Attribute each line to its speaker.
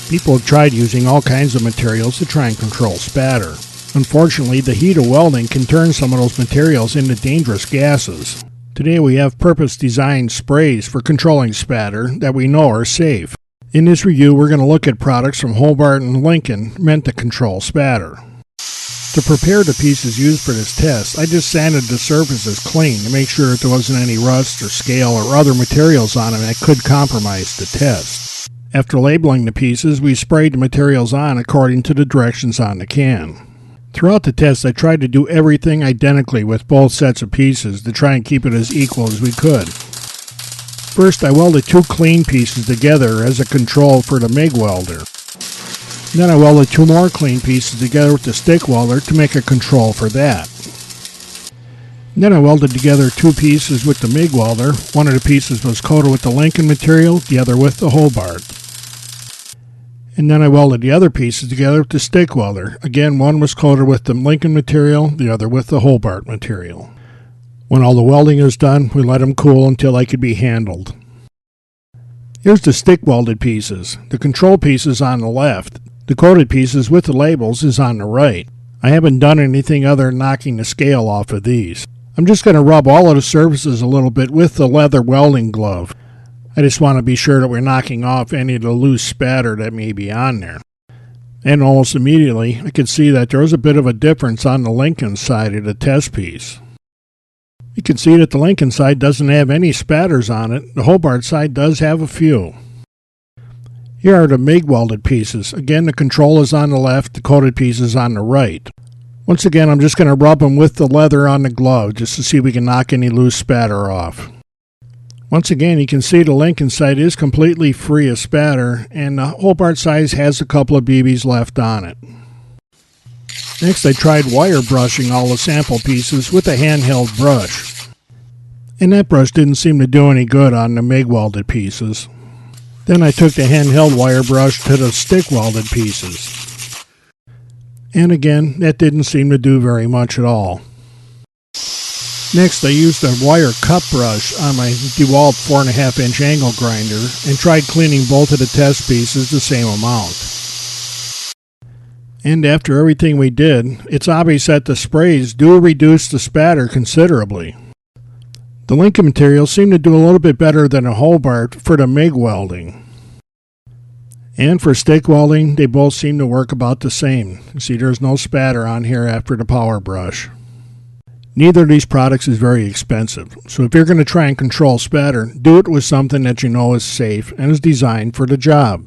Speaker 1: People have tried using all kinds of materials to try and control spatter. Unfortunately, the heat of welding can turn some of those materials into dangerous gases. Today we have purpose-designed sprays for controlling spatter that we know are safe. In this review, we're going to look at products from Hobart and Lincoln meant to control spatter. To prepare the pieces used for this test, I just sanded the surfaces clean to make sure that there wasn't any rust or scale or other materials on them that could compromise the test. After labeling the pieces, we sprayed the materials on according to the directions on the can. Throughout the test, I tried to do everything identically with both sets of pieces to try and keep it as equal as we could. First, I welded two clean pieces together as a control for the MIG welder. Then I welded two more clean pieces together with the stick welder to make a control for that. Then I welded together two pieces with the MIG welder. One of the pieces was coated with the Lincoln material, the other with the Hobart. And then I welded the other pieces together with the stick welder. Again, one was coated with the Lincoln material, the other with the Hobart material. When all the welding is done, we let them cool until they could be handled. Here's the stick welded pieces. The control piece is on the left. The coated pieces with the labels is on the right. I haven't done anything other than knocking the scale off of these. I'm just going to rub all of the surfaces a little bit with the leather welding glove. I just want to be sure that we're knocking off any of the loose spatter that may be on there. And almost immediately, I could see that there was a bit of a difference on the Lincoln side of the test piece. You can see that the Lincoln side doesn't have any spatters on it. The Hobart side does have a few. Here are the MIG welded pieces. Again, the control is on the left, the coated piece is on the right. Once again, I'm just going to rub them with the leather on the glove just to see if we can knock any loose spatter off. Once again, you can see the Lincoln side is completely free of spatter, and the Hobart side has a couple of BBs left on it. Next, I tried wire brushing all the sample pieces with a handheld brush. And that brush didn't seem to do any good on the MIG welded pieces. Then I took the handheld wire brush to the stick welded pieces. And again, that didn't seem to do very much at all. Next, I used a wire cut brush on my DeWalt 4.5-inch angle grinder and tried cleaning both of the test pieces the same amount. And after everything we did, it's obvious that the sprays do reduce the spatter considerably. The Lincoln material seemed to do a little bit better than a Hobart for the MIG welding. And for stick welding, they both seem to work about the same. You see, there's no spatter on here after the power brush. Neither of these products is very expensive, so if you're going to try and control spatter, do it with something that you know is safe and is designed for the job.